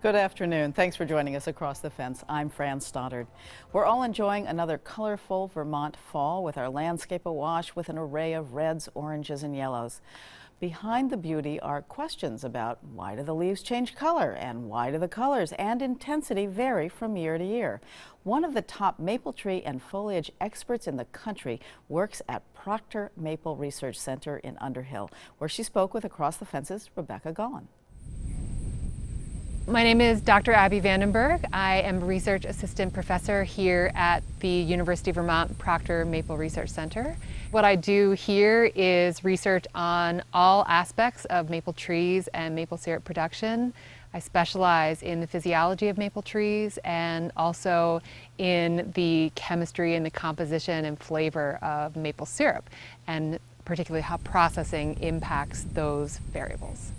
Good afternoon. Thanks for joining us across the fence. I'm Fran Stoddard. We're all enjoying another colorful Vermont fall with our landscape awash with an array of reds, oranges, and yellows. Behind the beauty are questions about why do the leaves change color and why do the colors and intensity vary from year to year. One of the top maple tree and foliage experts in the country works at Proctor Maple Research Center in Underhill, where she spoke with Across the Fence's Rebecca Golan. My name is Dr. Abby VanDenberg. I am a research assistant professor here at the University of Vermont Proctor Maple Research Center. What I do here is research on all aspects of maple trees and maple syrup production. I specialize in the physiology of maple trees and also in the chemistry and the composition and flavor of maple syrup, and particularly how processing impacts those variables.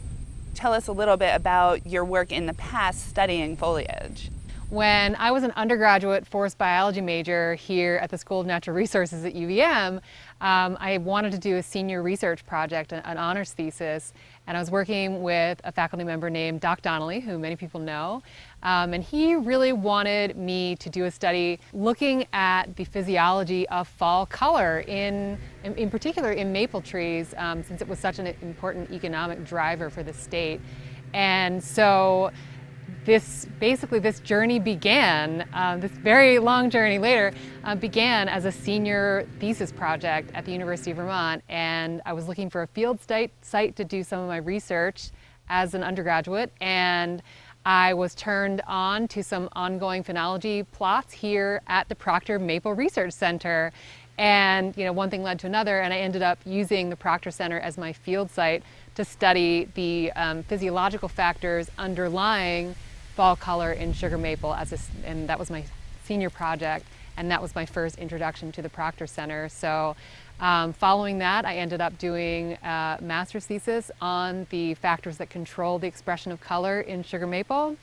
Tell us a little bit about your work in the past studying foliage. When I was an undergraduate forest biology major here at the School of Natural Resources at UVM, I wanted to do a senior research project, an honors thesis, and I was working with a faculty member named Doc Donnelly, who many people know, and he really wanted me to do a study looking at the physiology of fall color, in particular in maple trees, since it was such an important economic driver for the state. And so this journey began, this very long journey later, began as a senior thesis project at the University of Vermont, and I was looking for a field site to do some of my research as an undergraduate, and I was turned on to some ongoing phenology plots here at the Proctor Maple Research Center. And one thing led to another, and I ended up using the Proctor Center as my field site to study the physiological factors underlying fall color in sugar maple, and that was my senior project, and that was my first introduction to the Proctor Center. So following that, I ended up doing a master's thesis on the factors that control the expression of color in sugar maple.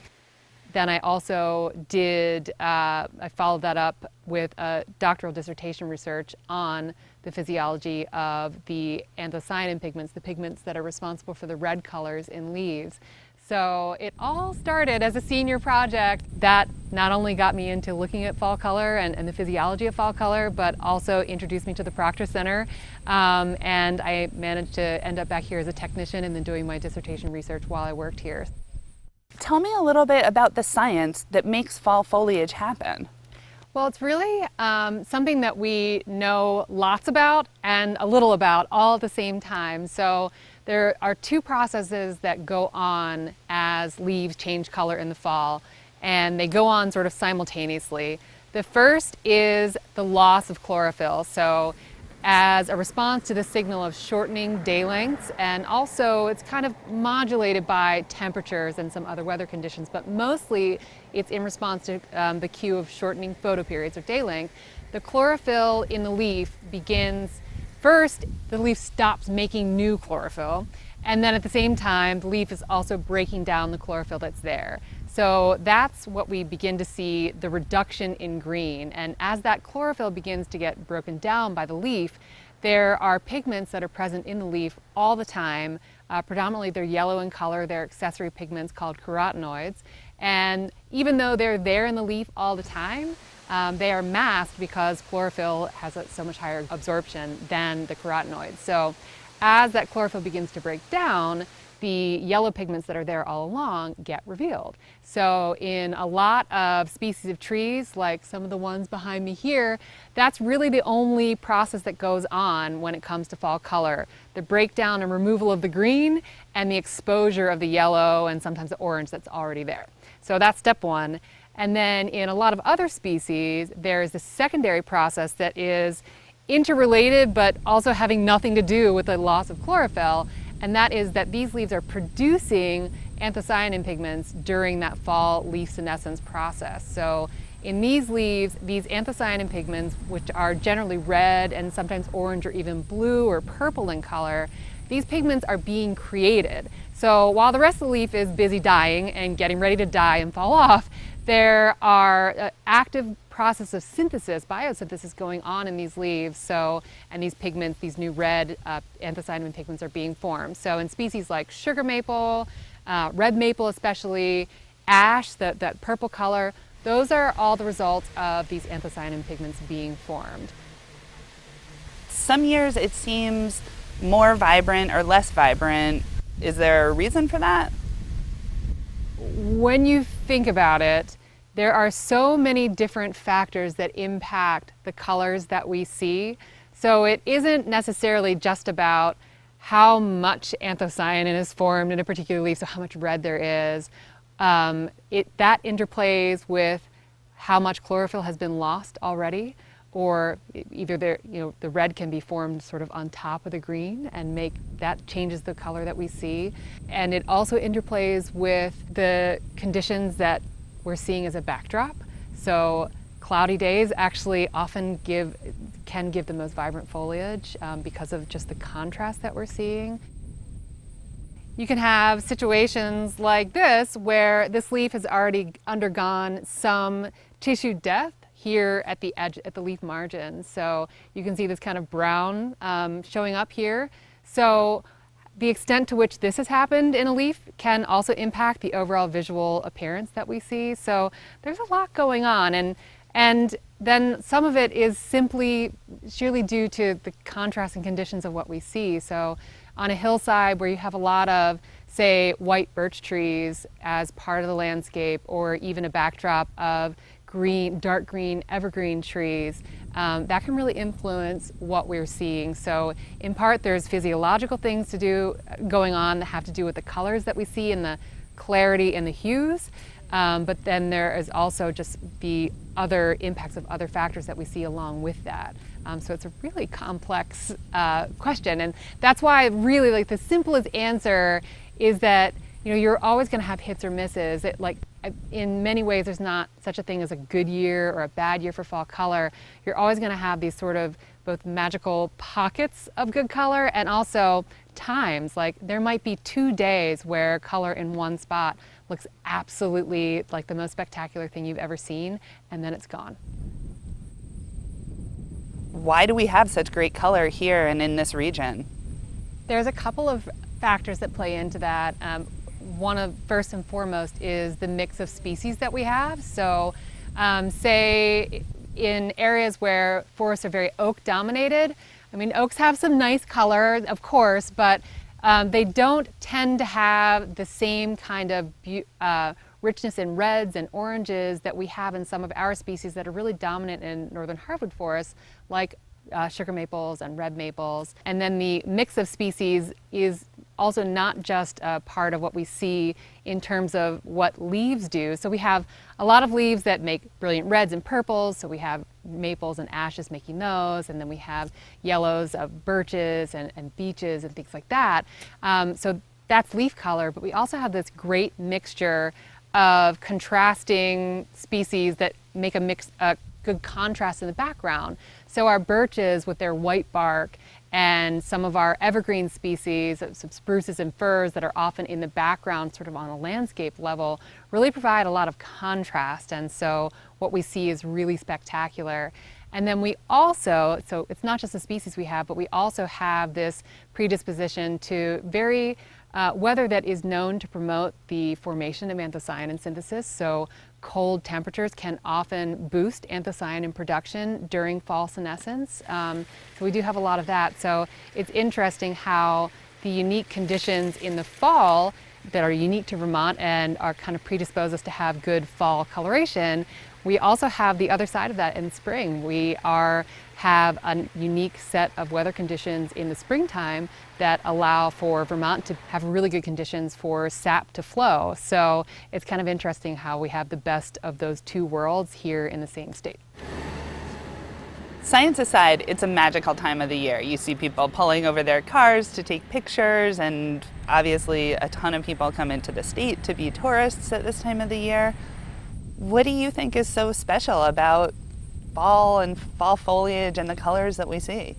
Then I also I followed that up with a doctoral dissertation research on the physiology of the anthocyanin pigments, the pigments that are responsible for the red colors in leaves. So it all started as a senior project that not only got me into looking at fall color and the physiology of fall color, but also introduced me to the Proctor Center. And I managed to end up back here as a technician and then doing my dissertation research while I worked here. Tell me a little bit about the science that makes fall foliage happen. Well, it's really something that we know lots about and a little about all at the same time. So there are two processes that go on as leaves change color in the fall, and they go on sort of simultaneously. The first is the loss of chlorophyll. So as a response to the signal of shortening day lengths, and also it's kind of modulated by temperatures and some other weather conditions, but mostly it's in response to the cue of shortening photoperiods or day length. The chlorophyll in the leaf begins, first the leaf stops making new chlorophyll, and then at the same time the leaf is also breaking down the chlorophyll that's there. So that's what we begin to see, the reduction in green. And as that chlorophyll begins to get broken down by the leaf, there are pigments that are present in the leaf all the time. Predominantly they're yellow in color. They're accessory pigments called carotenoids. And even though they're there in the leaf all the time, they are masked because chlorophyll has so much higher absorption than the carotenoids. So as that chlorophyll begins to break down, the yellow pigments that are there all along get revealed. So in a lot of species of trees, like some of the ones behind me here, that's really the only process that goes on when it comes to fall color. The breakdown and removal of the green and the exposure of the yellow and sometimes the orange that's already there. So that's step one. And then in a lot of other species, there's the secondary process that is interrelated but also having nothing to do with the loss of chlorophyll. And that is that these leaves are producing anthocyanin pigments during that fall leaf senescence process. So in these leaves, these anthocyanin pigments, which are generally red and sometimes orange or even blue or purple in color, these pigments are being created. So while the rest of the leaf is busy dying and getting ready to die and fall off, there are active process of synthesis, biosynthesis going on in these leaves. So, and these pigments, these new red anthocyanin pigments are being formed. So in species like sugar maple, red maple especially, ash, that purple color, those are all the results of these anthocyanin pigments being formed. Some years it seems more vibrant or less vibrant. Is there a reason for that? When you think about it, there are so many different factors that impact the colors that we see. So it isn't necessarily just about how much anthocyanin is formed in a particular leaf, so how much red there is. That interplays with how much chlorophyll has been lost already, or either the red can be formed sort of on top of the green and that changes the color that we see. And it also interplays with the conditions that we're seeing as a backdrop. So cloudy days actually often can give the most vibrant foliage because of just the contrast that we're seeing. You can have situations like this where this leaf has already undergone some tissue death here at the edge, at the leaf margin. So you can see this kind of brown showing up here. So the extent to which this has happened in a leaf can also impact the overall visual appearance that we see. So there's a lot going on, and then some of it is sheerly due to the contrasting conditions of what we see. So on a hillside where you have a lot of, say, white birch trees as part of the landscape, or even a backdrop of green, dark green, evergreen trees, that can really influence what we're seeing. So in part, there's physiological things going on that have to do with the colors that we see and the clarity and the hues. But then there is also just the other impacts of other factors that we see along with that. So it's a really complex question, and that's why really the simplest answer is that you're always going to have hits or misses. In many ways, there's not such a thing as a good year or a bad year for fall color. You're always going to have these sort of both magical pockets of good color and also times. Like there might be 2 days where color in one spot looks absolutely like the most spectacular thing you've ever seen, and then it's gone. Why do we have such great color here and in this region? There's a couple of factors that play into that. First and foremost is the mix of species that we have. So say in areas where forests are very oak dominated, oaks have some nice color, of course, but they don't tend to have the same kind of richness in reds and oranges that we have in some of our species that are really dominant in northern hardwood forests, like sugar maples and red maples. And then the mix of species is also not just a part of what we see in terms of what leaves do. So we have a lot of leaves that make brilliant reds and purples, so we have maples and ashes making those, and then we have yellows of birches and beeches and things like that. So that's leaf color, but we also have this great mixture of contrasting species that make a good contrast in the background. So our birches with their white bark, and some of our evergreen species, some spruces and firs that are often in the background sort of on a landscape level, really provide a lot of contrast, and so what we see is really spectacular. And then we also, so it's not just the species we have, but we also have this predisposition to weather that is known to promote the formation of anthocyanin synthesis. So cold temperatures can often boost anthocyanin production during fall senescence. So we do have a lot of that. So it's interesting how the unique conditions in the fall that are unique to Vermont and are kind of predispose us to have good fall coloration. We also have the other side of that in spring. We have a unique set of weather conditions in the springtime that allow for Vermont to have really good conditions for sap to flow. So it's kind of interesting how we have the best of those two worlds here in the same state. Science aside, it's a magical time of the year. You see people pulling over their cars to take pictures, and obviously a ton of people come into the state to be tourists at this time of the year. What do you think is so special about fall and fall foliage and the colors that we see?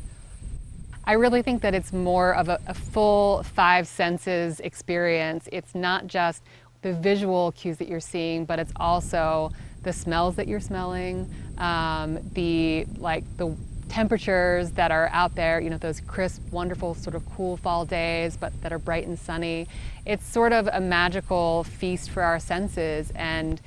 I really think that it's more of a full five senses experience. It's not just the visual cues that you're seeing, but it's also the smells that you're smelling, the temperatures that are out there, you know, those crisp, wonderful, sort of cool fall days, but that are bright and sunny. It's sort of a magical feast for our senses, and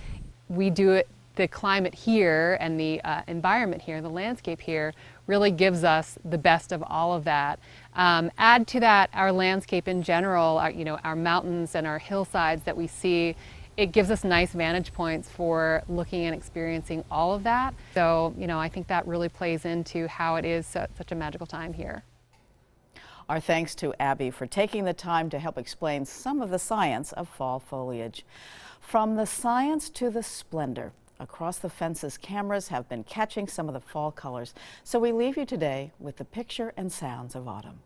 we do it. The climate here and the environment here, the landscape here, really gives us the best of all of that. Add to that our landscape in general, our mountains and our hillsides that we see. It gives us nice vantage points for looking and experiencing all of that. So, I think that really plays into how it is such a magical time here. Our thanks to Abby for taking the time to help explain some of the science of fall foliage. From the science to the splendor, Across the Fence's cameras have been catching some of the fall colors. So we leave you today with the picture and sounds of autumn.